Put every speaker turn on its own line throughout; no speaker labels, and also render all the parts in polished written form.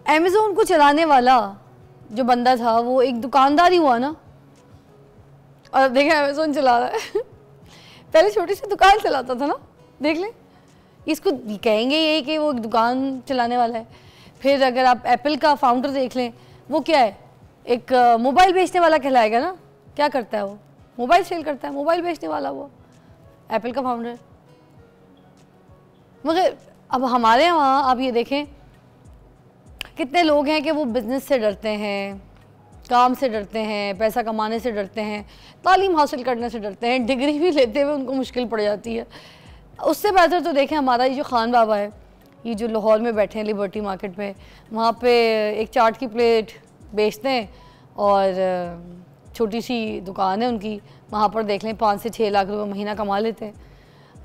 Amazon को चलाने वाला जो बंदा था वो एक दुकानदार ही हुआ ना, और देखें अमेज़ोन चला रहा है। पहले छोटी सी दुकान चलाता था ना, देख लें, इसको कहेंगे यही कि वो एक दुकान चलाने वाला है। फिर अगर आप एप्पल का फाउंडर देख लें, वो क्या है, एक मोबाइल बेचने वाला कहलाएगा ना। क्या करता है वो? मोबाइल सेल करता है, मोबाइल बेचने वाला वो एप्पल का फाउंडर। मगर अब हमारे वहाँ आप ये देखें कितने लोग हैं कि वो बिज़नेस से डरते हैं, काम से डरते हैं, पैसा कमाने से डरते हैं, तालीम हासिल करने से डरते हैं, डिग्री भी लेते हुए उनको मुश्किल पड़ जाती है। उससे बेहतर तो देखें हमारा ये जो खान बाबा है, ये जो लाहौर में बैठे हैं लिबर्टी मार्केट में, वहाँ पे एक चाट की प्लेट बेचते हैं और छोटी सी दुकान है उनकी, वहाँ पर देख लें 5 से 6 लाख रुपए महीना कमा लेते हैं।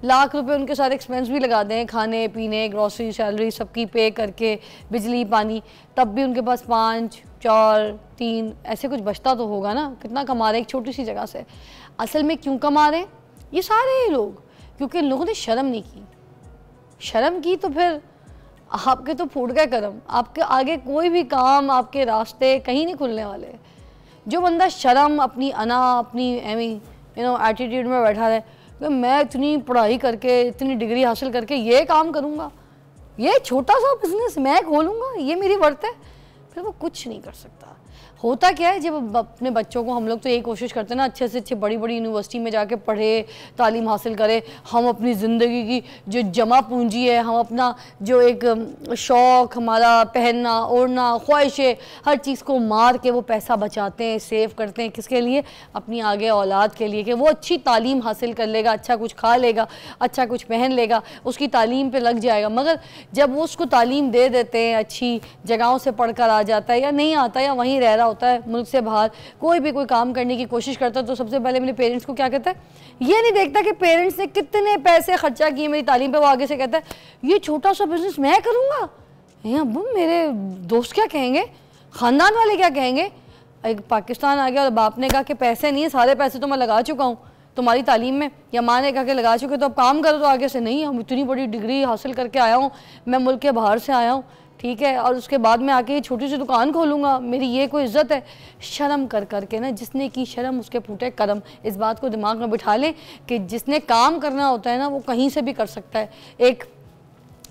लाख रुपए उनके सारे एक्सपेंस भी लगा दें, खाने पीने, ग्रॉसरी, सैलरी सबकी पे करके, बिजली पानी, तब भी उनके पास 5, 4, 3 ऐसे कुछ बचता तो होगा ना। कितना कमा रहे हैं एक छोटी सी जगह से। असल में क्यों कमा रहे हैं ये सारे लोग? क्योंकि इन लोगों ने शर्म नहीं की। शर्म की तो फिर आपके तो फूट गए करम, आपके आगे कोई भी काम, आपके रास्ते कहीं नहीं खुलने वाले। जो बंदा शर्म, अपनी अना, अपनी एटीट्यूड में बैठा रहे कि मैं इतनी पढ़ाई करके, इतनी डिग्री हासिल करके ये काम करूँगा, ये छोटा सा बिजनेस मैं खोलूँगा, ये मेरी वर्थ है, फिर वो कुछ नहीं कर सकता। होता क्या है, जब अपने बच्चों को, हम लोग तो यही कोशिश करते हैं ना, अच्छे से अच्छे बड़ी बड़ी यूनिवर्सिटी में जाके पढ़े, तालीम हासिल करे, हम अपनी ज़िंदगी की जो जमा पूंजी है, हम अपना जो एक शौक़ हमारा, पहनना ओढ़ना, ख्वाहिशें, हर चीज़ को मार के वो पैसा बचाते हैं, सेव करते हैं। किसके लिए? अपनी आगे औलाद के लिए, कि वो अच्छी तालीम हासिल कर लेगा, अच्छा कुछ खा लेगा, अच्छा कुछ पहन लेगा, उसकी तालीम पे लग जाएगा। मगर जब वो उसको तालीम दे देते हैं, अच्छी जगहों से पढ़ कर आ जाता है या नहीं आता या वहीं रह रहा होता है मुल्क से बाहर, कोई भी कोई काम करने की कोशिश करता है, तो सबसे पहले मेरे पेरेंट्स को क्या कहता है, ये नहीं देखता कि पेरेंट्स ने कितने पैसे खर्चा किए मेरी तालीम पे। वो आगे से कहता है ये छोटा सा बिजनेस मैं करूँगा, अब्बू मेरे दोस्त क्या कहेंगे, ख़ानदान वाले क्या कहेंगे। एक पाकिस्तान आ गया और बाप ने कहा कि पैसे नहीं है, सारे पैसे तो मैं लगा चुका हूँ तुम्हारी तालीम में, या माँ ने कहा कि लगा चुके तो अब काम करो। तो आगे से नहीं, हम इतनी बड़ी डिग्री हासिल करके आया हूँ, मैं मुल्क के बाहर से आया हूँ, ठीक है, और उसके बाद मैं आके ये छोटी सी दुकान खोलूँगा, मेरी ये कोई इज़्ज़त है। शर्म कर करके ना, जिसने की शर्म उसके फूटे कदम। इस बात को दिमाग में बिठा लें कि जिसने काम करना होता है ना, वो कहीं से भी कर सकता है। एक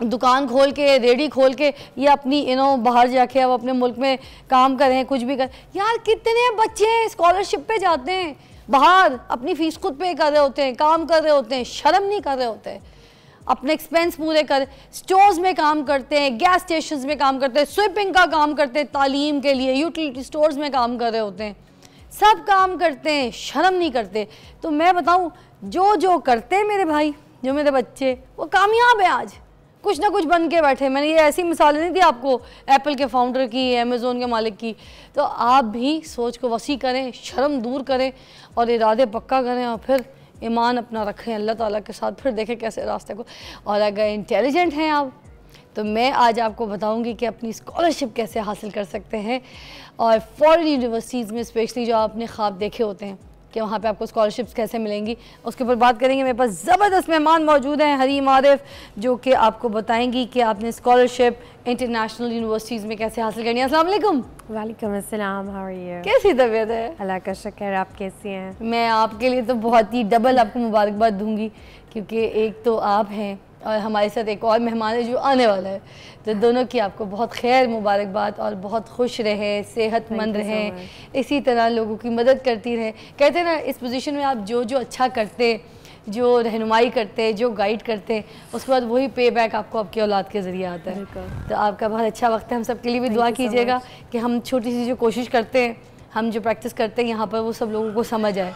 दुकान खोल के, रेडी खोल के, या अपनी बाहर जाके अब अपने मुल्क में काम करें, कुछ भी करें। यार कितने बच्चे स्कॉलरशिप पे जाते हैं बाहर, अपनी फ़ीस खुद पे कर रहे होते हैं, काम कर रहे होते हैं, शर्म नहीं कर रहे होते हैं, अपने एक्सपेंस पूरे कर, स्टोर्स में काम करते हैं, गैस स्टेशंस में काम करते हैं, स्वीपिंग का काम करते हैं, तालीम के लिए यूटिलिटी स्टोर्स में काम कर रहे होते हैं, सब काम करते हैं, शर्म नहीं करते। तो मैं बताऊं, जो करते हैं मेरे भाई, जो मेरे बच्चे, वो कामयाब है, आज कुछ ना कुछ बन के बैठे। मैंने ये ऐसी मिसालें नहीं दी आपको एप्पल के फाउंडर की, अमेज़ोन के मालिक की। तो आप भी सोच को वसी करें, शर्म दूर करें और इरादे पक्का करें, और फिर ईमान अपना रखें अल्लाह ताला के साथ, फिर देखें कैसे रास्ते को। और अगर इंटेलिजेंट हैं आप, तो मैं आज आपको बताऊंगी कि अपनी स्कॉलरशिप कैसे हासिल कर सकते हैं। और फॉरेन यूनिवर्सिटीज़ में स्पेशली जो आपने ख्वाब देखे होते हैं कि वहाँ पे आपको स्कॉलरशिप्स कैसे मिलेंगी, उसके ऊपर बात करेंगे। मेरे पास ज़बरदस्त मेहमान मौजूद हैं, हरीम आरिफ, जो कि आपको बताएंगी कि आपने स्कॉलरशिप इंटरनेशनल यूनिवर्सिटीज़ में कैसे हासिल करनी है। अस्सलाम वालेकुम।
वालेकुम अस्सलाम, हाउ आर यू?
कैसी तबीयत है?
अल्लाह का शुक्र, आप कैसी हैं?
मैं आपके लिए तो बहुत ही डबल आपको मुबारकबाद दूंगी, क्योंकि एक तो आप हैं और हमारे साथ एक और मेहमान है जो आने वाला है। तो दोनों की आपको बहुत खैर मुबारकबाद, और बहुत खुश रहें, सेहतमंद रहें, इसी तरह लोगों की मदद करती रहें। कहते हैं ना, इस पोजीशन में आप जो अच्छा करते, जो रहनुमाई करते, जो गाइड करते, उसके बाद वही पे बैक आपको आपकी औलाद के ज़रिए आता है। तो आपका बहुत अच्छा वक्त है, हम सब के लिए भी दुआ कीजिएगा कि हम छोटी सी जो कोशिश करते हैं, हम जो प्रैक्टिस करते हैं यहाँ पर, वो सब लोगों को समझ आए।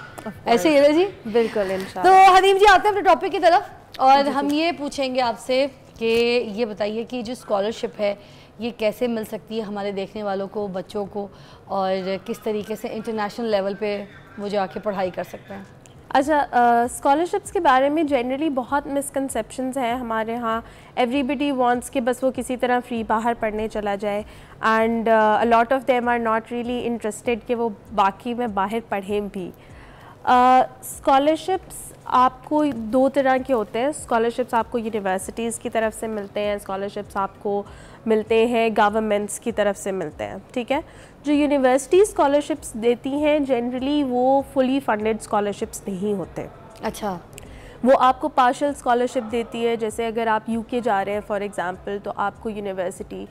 ऐसे ही है जी,
बिल्कुल इंशाल्लाह।
तो हरीम जी आते हैं अपने टॉपिक की तरफ, और हम ये पूछेंगे आपसे कि ये बताइए कि जो स्कॉलरशिप है ये कैसे मिल सकती है हमारे देखने वालों को, बच्चों को, और किस तरीके से इंटरनेशनल लेवल पे वो जाके पढ़ाई कर सकते हैं।
अच्छा, स्कॉलरशिप्स के बारे में जनरली बहुत मिसकंसेप्शंस हैं हमारे यहाँ। एवरीबडी वांट्स कि बस वो किसी तरह फ्री बाहर पढ़ने चला जाए, and a lot of them are not really interested कि वो बाकी में बाहर पढ़ें भी। स्कॉलरशिप्स आपको दो तरह के होते हैं। स्कॉलरशिप्स आपको यूनिवर्सिटीज़ की तरफ से मिलते हैं, स्कॉलरशिप्स आपको मिलते हैं गवर्नमेंट्स की तरफ से मिलते हैं, ठीक है। जो यूनिवर्सिटी स्कॉलरशिप्स देती हैं जनरली वो फुली फंडेड स्कॉलरशिप्स नहीं होते।
अच्छा,
वो आपको पार्शियल स्कॉलरशिप देती है। जैसे अगर आप यूके जा रहे हैं फॉर एग्जांपल, तो आपको यूनिवर्सिटी,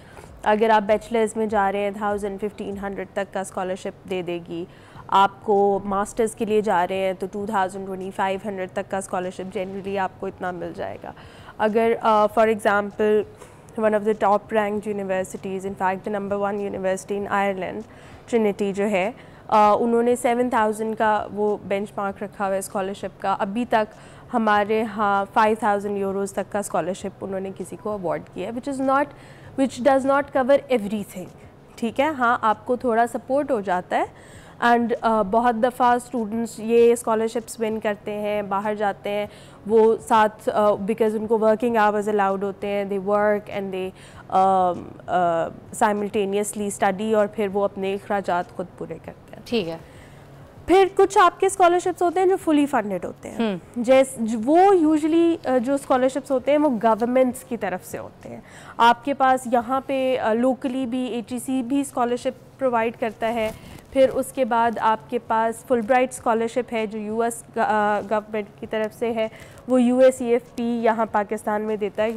अगर आप बैचलर्स में जा रहे हैं 1000-1500 तक का स्कॉलरशिप दे देगी। आपको मास्टर्स के लिए जा रहे हैं तो 2000-2500 तक का स्कॉलरशिप जनरली आपको इतना मिल जाएगा। अगर for example one of the top ranked universities, in fact the number 1 university in Ireland, Trinity जो है, उन्होंने 7000 का वो बेंचमार्क रखा हुआ है स्कॉलरशिप का। अभी तक हमारे यहाँ 5000 यूरोज़ तक का स्कॉलरशिप उन्होंने किसी को अवॉर्ड किया है, विच डज़ नॉट कवर एवरीथिंग, ठीक है। हाँ, आपको थोड़ा सपोर्ट हो जाता है। एंड बहुत दफ़ा स्टूडेंट्स ये स्कॉलरशिप्स विन करते हैं, बाहर जाते हैं, वो साथ बिकॉज उनको वर्किंग आवर्स अलाउड होते हैं, they work and they simultaneously study, और फिर वो अपने अखराजात खुद पूरे करते हैं,
ठीक है।
फिर कुछ आपके स्कॉलरशिप्स होते हैं जो फुली फंडेड होते हैं। जैसे वो यूजुअली जो स्कॉलरशिप्स होते हैं वो गवर्नमेंट्स की तरफ से होते हैं। आपके पास यहाँ पे लोकली भी HEC भी स्कॉलरशिप प्रोवाइड करता है। फिर उसके बाद आपके पास फुलब्राइट स्कॉलरशिप है जो US गवर्नमेंट की तरफ से है, वो USEFP यहाँ पाकिस्तान में देता है।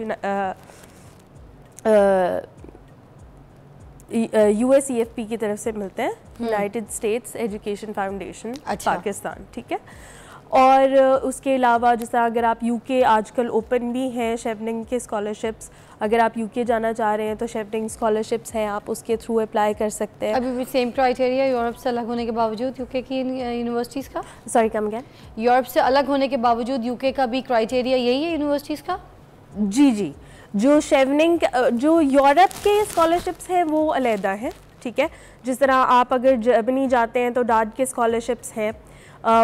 USEFP की तरफ से मिलते हैं, United states education foundation Pakistan, ठीक है। और उसके अलावा जैसा अगर आप UK आजकल ओपन भी हैं शेफनिंग के स्कॉलरशिप्स, अगर आप UK जाना चाह रहे हैं तो शेफनिंग स्कॉलरशिप्स हैं, आप उसके थ्रू अप्लाई कर सकते हैं।
अभी भी सेम क्राइटेरिया यूरोप से अलग होने के बावजूद UK की यूनिवर्सिटीज़ का?
Sorry, come again.
यूरोप से अलग होने के बावजूद UK का भी क्राइटेरिया यही है यूनिवर्सिटीज़ का?
जी जी, जो शेफनिंग जो यूरोप के स्कॉलरशिप्स हैं वो अलहदा है, ठीक है। जिस तरह आप अगर जर्मनी जाते हैं तो डाड के स्कॉलरशिप्स हैं,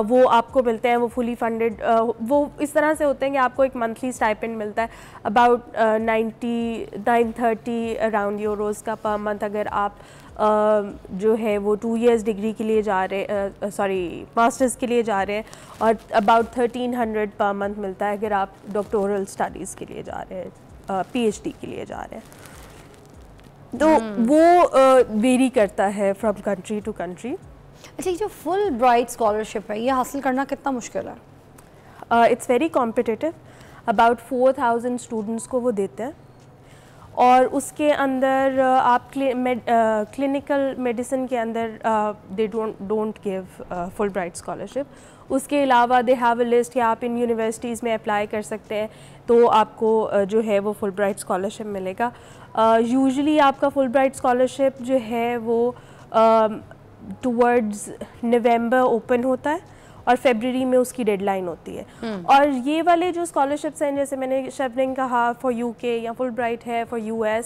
वो आपको मिलते हैं, वो फुली फंडेड, वो इस तरह से होते हैं कि आपको एक मंथली स्टाइपेंड मिलता है अबाउट 930 अराउंड यूरोज़ का पर मंथ। अगर आप जो है वो 2 इयर्स डिग्री के लिए जा रहे मास्टर्स के लिए जा रहे हैं, और अबाउट 1300 पर मंथ मिलता है अगर आप डॉक्टोरल स्टडीज़ के लिए जा रहे हैं, PhD के लिए जा रहे हैं। तो वो वेरी करता है फ्रॉम कंट्री टू कंट्री।
अच्छा, जो फुल ब्राइट स्कॉलरशिप है ये हासिल करना कितना मुश्किल है?
It's very competitive. About 4000 students को वो देते हैं, और उसके अंदर आप क्लिनिकल मेडिसिन के अंदर they don't give full bright scholarship. उसके अलावा दे हैव अ लिस्ट कि आप इन यूनिवर्सिटीज़ में अप्लाई कर सकते हैं तो आपको जो है वो फुल ब्राइट स्कॉलरशिप मिलेगा। यूजुअली आपका फुल ब्राइट स्कॉलरशिप जो है वो टुवर्ड्स नवंबर ओपन होता है और फरवरी में उसकी डेडलाइन होती है। और ये वाले जो स्कॉलरशिप्स हैं, जैसे मैंने शेफनिंग कहा फॉर UK या फुल ब्राइट है फॉर US,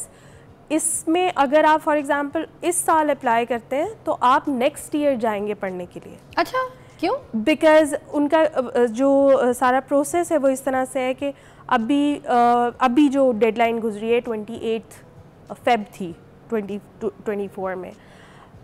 इसमें अगर आप फॉर एग्जांपल इस साल अप्लाई करते हैं तो आप नेक्स्ट ईयर जाएंगे पढ़ने के लिए।
अच्छा, क्यों? बिकॉज
उनका जो सारा प्रोसेस है वो इस तरह से है कि अभी जो डेडलाइन गुजरी है 28 फेब थी 2024 में।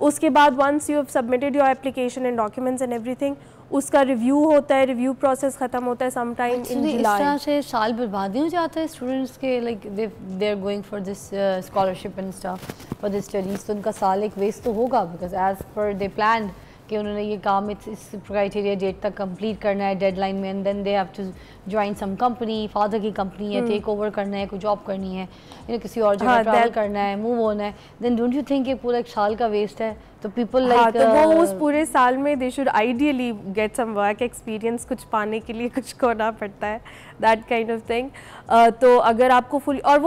उसके बाद once you have submitted your application and documents and everything, उसका रिव्यू होता है, रिव्यू प्रोसेस ख़त्म होता है सम टाइम इन जुलाई।
इस तरह से साल बर्बाद नहीं हो जाता है स्टूडेंट्स के, like they are going for this scholarship and stuff for this studies, तो उनका साल एक वेस्ट तो होगा, because as per they plan कि उन्होंने ये काम इस क्राइटेरिया डेट तक कंप्लीट करना है डेडलाइन में, and then they have to join some company, father की कंपनी है, टेक ओवर करना है, कोई जॉब करनी है, किसी और जगह ट्रैवल करना है, मूव होना है, देन डोंट यू थिंक ये पूरा एक साल का वेस्ट है? तो पीपल लाइक
तो वो उस पूरे साल में they should ideally get some work experience, कुछ पाने के लिए कुछ करना पड़ता है, दैट काइंड ऑफ थिंग। तो अगर आपको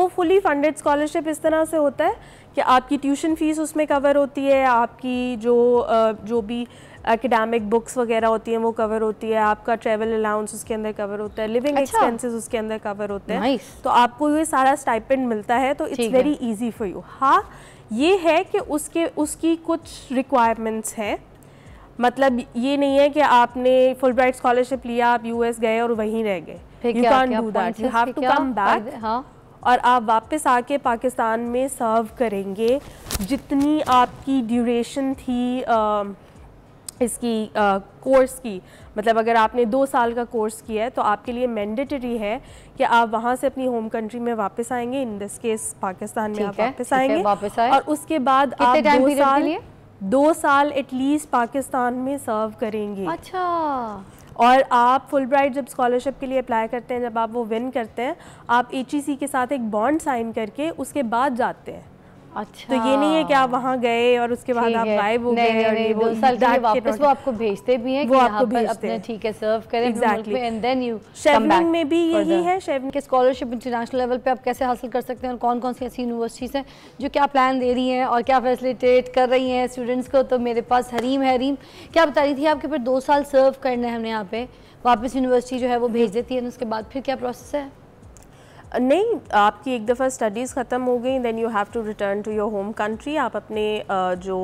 फुली फंडेड स्कॉलरशिप इस तरह से होता है कि आपकी ट्यूशन फीस उसमें कवर होती है, आपकी जो भी एकेडमिक बुक्स वगैरह होती हैं वो कवर होती है, आपका ट्रैवल अलाउंस उसके अंदर कवर होता है, लिविंग एक्सपेंसेस उसके अंदर कवर होते हैं। तो आपको ये सारा स्टाइपेंड मिलता है, तो it's very easy for you. हाँ, ये है कि उसकी कुछ रिक्वायरमेंट्स हैं, मतलब ये नहीं है कि आपने फुल ब्राइट स्कॉलरशिप लिया, आप US गए और वहीं रह गए, you can do that, you have to come back. हाँ, और आप वापस आके पाकिस्तान में सर्व करेंगे जितनी आपकी ड्यूरेशन थी इसकी कोर्स की, मतलब अगर आपने 2 साल का कोर्स किया है तो आपके लिए मैंडेटरी है कि आप वहाँ से अपनी होम कंट्री में वापस आएंगे, इन दिस केस पाकिस्तान में आप वापस आएंगे,
वापस आए।
और उसके बाद आप 2 साल एटलीस्ट पाकिस्तान में सर्व करेंगे।
अच्छा।
और आप फुल ब्राइट जब स्कॉलरशिप के लिए अप्लाई करते हैं, जब आप वो विन करते हैं, आप HEC के साथ एक बॉन्ड साइन करके उसके बाद जाते हैं।
अच्छा।
तो ये नहीं है कि आप वहाँ गए और उसके बाद आप गायब हो गए और ये
2 साल के लिए वापस वो आपको भेजते भी हैं कि यहाँ पर अपने ठीक है सर्व करें
exactly,
and then you
Chevening में भी यही है। शेवनिंग
के स्कॉलरशिप इंटरनेशनल लेवल पे आप कैसे हासिल कर सकते हैं और कौन कौन सी ऐसी यूनिवर्सिटीज़ हैं जो क्या प्लान दे रही हैं और क्या फैसिलिटेट कर रही हैं स्टूडेंट्स को। तो मेरे पास हरीम है। हरीम, क्या बता रही थी आपके फिर 2 साल सर्व करना है हमने यहाँ पे, वापस यूनिवर्सिटी जो है वो भेज देती है, उसके बाद फिर क्या प्रोसेस है?
नहीं, आपकी एक दफ़ा स्टडीज़ ख़त्म हो गई, then you have to return to your home country. आप अपने जो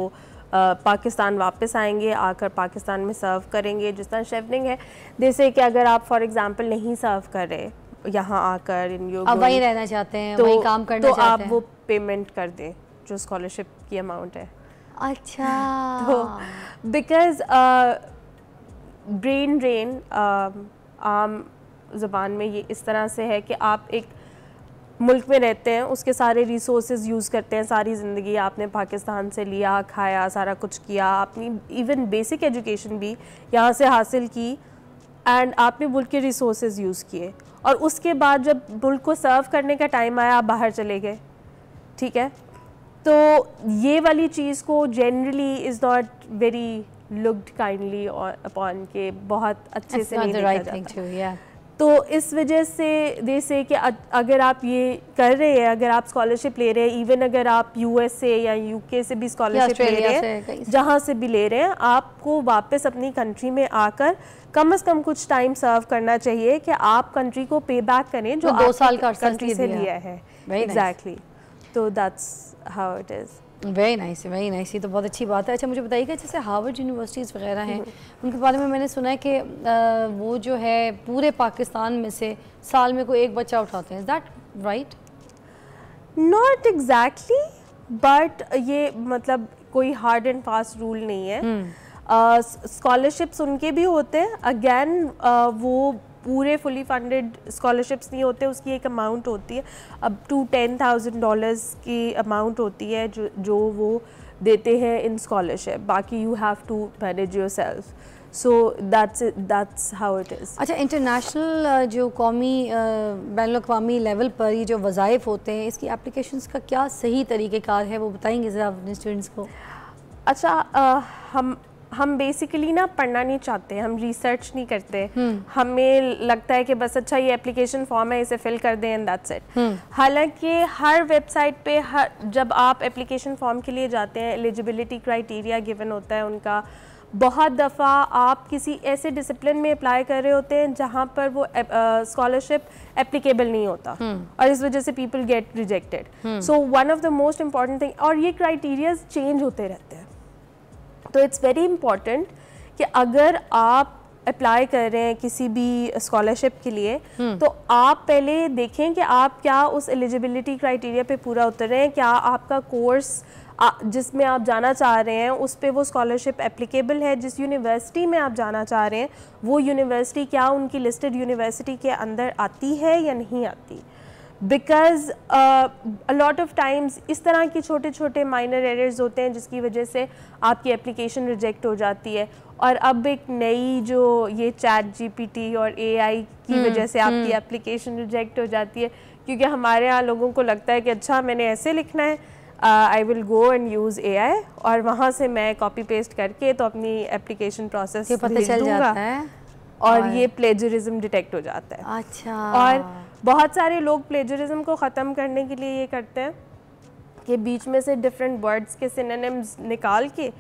पाकिस्तान वापस आएंगे, आकर पाकिस्तान में सर्व करेंगे। जिस तरह शेवनिंग है, जैसे कि अगर आप फॉर एग्जांपल नहीं सर्व कर रहे यहाँ आकर, इन योर
वहीं रहना चाहते हैं, वहीं काम करना चाहते हैं,
तो आप वो पेमेंट कर दें जो स्कॉलरशिप की अमाउंट है।
अच्छा।
तो बिकॉज ब्रेन ड्रेन आम ज़बान में ये इस तरह से है कि आप एक मुल्क में रहते हैं, उसके सारे रिसोर्सेज यूज़ करते हैं, सारी ज़िंदगी आपने पाकिस्तान से लिया, खाया, सारा कुछ किया, आपने इवन बेसिक एजुकेशन भी यहाँ से हासिल की, एंड आपने मुल्क के रिसोर्सेज यूज़ किए, और उसके बाद जब मुल्क को सर्व करने का टाइम आया आप बाहर चले गए। ठीक है, तो ये वाली चीज़ को generally is not very looked kindly upon के बहुत अच्छे से नहीं देखा जाता। तो इस वजह से जैसे कि अगर आप ये कर रहे हैं, अगर आप स्कॉलरशिप ले रहे हैं, इवन अगर आप USA या UK से भी स्कॉलरशिप ले रहे हैं, जहाँ से भी ले रहे हैं, आपको वापस अपनी कंट्री में आकर कम से कम कुछ टाइम सर्व करना चाहिए कि आप कंट्री को पे बैक करें जो 2 साल का कंट्री से लिया है। एग्जैक्टली, तो that's how it is.
Very nice, very nice, ये तो बहुत अच्छी बात है। अच्छा, मुझे बताइएगा जैसे हार्वर्ड यूनिवर्सिटीज़ वगैरह हैं, उनके बारे में मैंने सुना है कि वो जो है पूरे पाकिस्तान में से साल में कोई एक बच्चा उठाते हैं, is that right?
Not exactly, but ये मतलब कोई हार्ड एंड फास्ट रूल नहीं है। स्कॉलरशिप्स उनके भी होते हैं, अगेन वो पूरे फुली फंडेड स्कॉलरशिप्स नहीं होते, उसकी एक अमाउंट होती है, अब टू $10,000 की अमाउंट होती है जो वो देते हैं इन स्कॉलरशिप, बाकी you have to manage yourself, so that's how it is.
अच्छा, इंटरनेशनल जो कौमी बैनुल-अक़वामी लेवल पर ये जो वज़ाइफ होते हैं, इसकी एप्लीकेशंस का क्या सही तरीक़ेकार है, वो बताएंगे ज़रा अपने स्टूडेंट्स को?
अच्छा, हम बेसिकली ना पढ़ना नहीं चाहते, हम रिसर्च नहीं करते, हमें लगता है कि बस अच्छा ये एप्लीकेशन फॉर्म है, इसे फिल कर दें एंड दैट्स इट। हालांकि हर वेबसाइट पे जब आप एप्लीकेशन फॉर्म के लिए जाते हैं, एलिजिबिलिटी क्राइटेरिया गिवन होता है उनका। बहुत दफ़ा आप किसी ऐसे डिसिप्लिन में अप्लाई कर रहे होते हैं जहाँ पर वो स्कॉलरशिप एप्लीकेबल नहीं होता, और इस वजह से people get rejected. So one of the most important thing, और ये क्राइटेरियाज चेंज होते रहते हैं, तो इट्स वेरी इम्पॉर्टेंट कि अगर आप अप्लाई कर रहे हैं किसी भी स्कॉलरशिप के लिए, तो आप पहले देखें कि आप क्या उस एलिजिबिलिटी क्राइटेरिया पे पूरा उतर रहे हैं, क्या आपका कोर्स जिसमें आप जाना चाह रहे हैं उस पे वो स्कॉलरशिप एप्लीकेबल है, जिस यूनिवर्सिटी में आप जाना चाह रहे हैं वो यूनिवर्सिटी क्या उनकी लिस्टेड यूनिवर्सिटी के अंदर आती है या नहीं आती। Because a lot of times इस तरह की छोटे छोटे माइनर एरर्स होते हैं जिसकी वजह से आपकी एप्लीकेशन रिजेक्ट हो जाती है। और अब एक नई जो ये ChatGPT और AI की वजह से आपकी एप्लीकेशन रिजेक्ट हो जाती है, क्योंकि हमारे यहाँ लोगों को लगता है कि अच्छा मैंने ऐसे लिखना है, I will go and use AI, और वहाँ से मैं कॉपी पेस्ट करके तो अपनी एप्लीकेशन प्रोसेस
पता चल जाता है,
और ये प्लेजरिज्म डिटेक्ट हो जाता है।
अच्छा,
और बहुत सारे लोग प्लेजरिज्म को ख़त्म करने के लिए ये करते हैं कि बीच में से डिफरेंट वर्ड्स के सिनोनिम्स निकाल के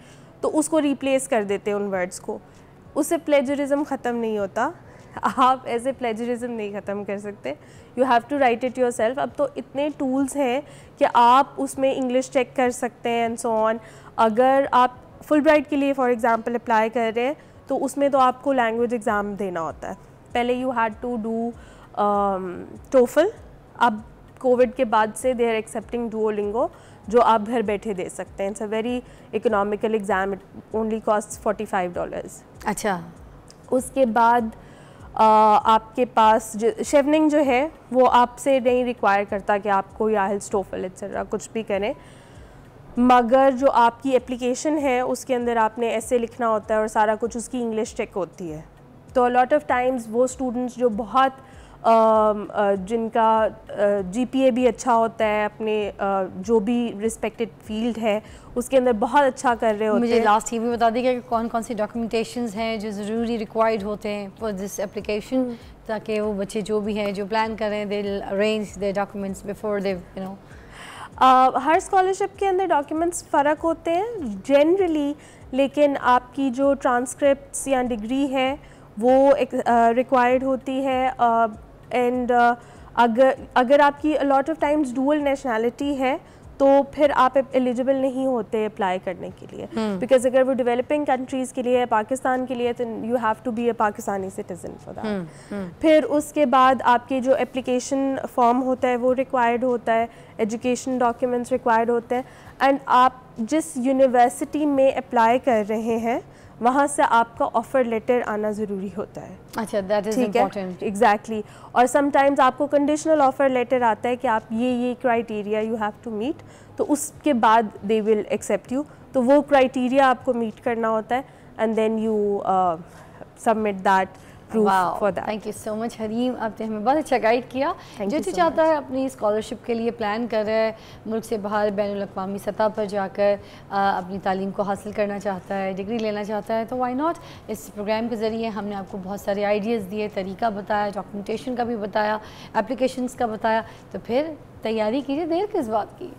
तो उसको रिप्लेस कर देते हैं उन वर्ड्स को, उससे प्लेजरिज्म ख़त्म नहीं होता। आप ऐसे प्लेजरिज्म नहीं ख़त्म कर सकते, you have to write it yourself. अब तो इतने टूल्स हैं कि आप उसमें इंग्लिश चेक कर सकते हैं एंड सो ऑन। अगर आप फुल ब्राइट के लिए फॉर एग्जांपल अप्लाई कर रहे हैं तो उसमें तो आपको लैंग्वेज एग्ज़ाम देना होता है। पहले you had to do TOEFL, अब कोविड के बाद से दे आर एक्सेप्टिंग डुओलिंगो, जो आप घर बैठे दे सकते हैं। It's a very economical exam, it only cost $45।
अच्छा।
उसके बाद आपके पास शेवनिंग जो है वो आपसे नहीं रिक्वायर करता कि आप कोई आइल्स, टोफल एक्सेट्रा कुछ भी करें, मगर जो आपकी एप्लीकेशन है उसके अंदर आपने ऐसे लिखना होता है और सारा कुछ उसकी इंग्लिश चेक होती है। तो लॉट ऑफ टाइम्स वो स्टूडेंट्स जो बहुत जिनका GPA भी अच्छा होता है, अपने जो भी रिस्पेक्टेड फील्ड है उसके अंदर बहुत अच्छा कर रहे होते हैं।
मुझे लास्ट ये भी बता दीजिए कि कौन कौन सी डॉक्यूमेंटेशंस हैं जो ज़रूरी रिक्वायर्ड होते हैं फॉर दिस एप्लीकेशन, ताकि वो बच्चे जो भी हैं जो प्लान कर रहे हैं they will arrange their documents before they you know.
हर स्कॉलरशिप के अंदर डॉक्यूमेंट्स फ़र्क होते हैं जनरली, लेकिन आपकी जो ट्रांसक्रिप्ट्स या डिग्री है वो रिक्वायर्ड होती है। एंड अगर आपकी lot of times dual nationality है तो फिर आप एलिजिबल नहीं होते अप्लाई करने के लिए, बिकॉज अगर वो डेवलपिंग कंट्रीज़ के लिए है, पाकिस्तान के लिए, तो you have to be a Pakistani citizen for that. फिर उसके बाद आपके जो एप्लीकेशन फॉर्म होता है वो रिक्वायर्ड होता है, एजुकेशन डॉक्यूमेंट्स रिक्वायर्ड होते हैं, एंड आप जिस यूनिवर्सिटी में अप्लाई कर रहे हैं वहाँ से आपका ऑफ़र लेटर आना ज़रूरी होता है।
अच्छा, दैट इज़ इम्पोर्टेंट।
एग्जैक्टली। और समटाइम्स आपको कंडीशनल ऑफ़र लेटर आता है कि आप ये criteria you have to meet, तो उसके बाद दे विल एक्सेप्ट यू। तो वो क्राइटेरिया आपको मीट करना होता है and then you submit that proof for that.
Thank you so much Hareem, आपने हमें बहुत अच्छा गाइड किया। जो चाहता है अपनी स्कॉलरशिप के लिए प्लान कर रहा है, मुल्क से बाहर बैनुल-अक़वामी सतह पर जाकर अपनी तालीम को हासिल करना चाहता है, डिग्री लेना चाहता है, तो व्हाई नॉट। इस प्रोग्राम के ज़रिए हमने आपको बहुत सारे आइडियाज़ दिए, तरीका बताया, डॉक्यूमेंटेशन का भी बताया, एप्लीकेशंस का बताया, तो फिर तैयारी कीजिए, देर किस बात की।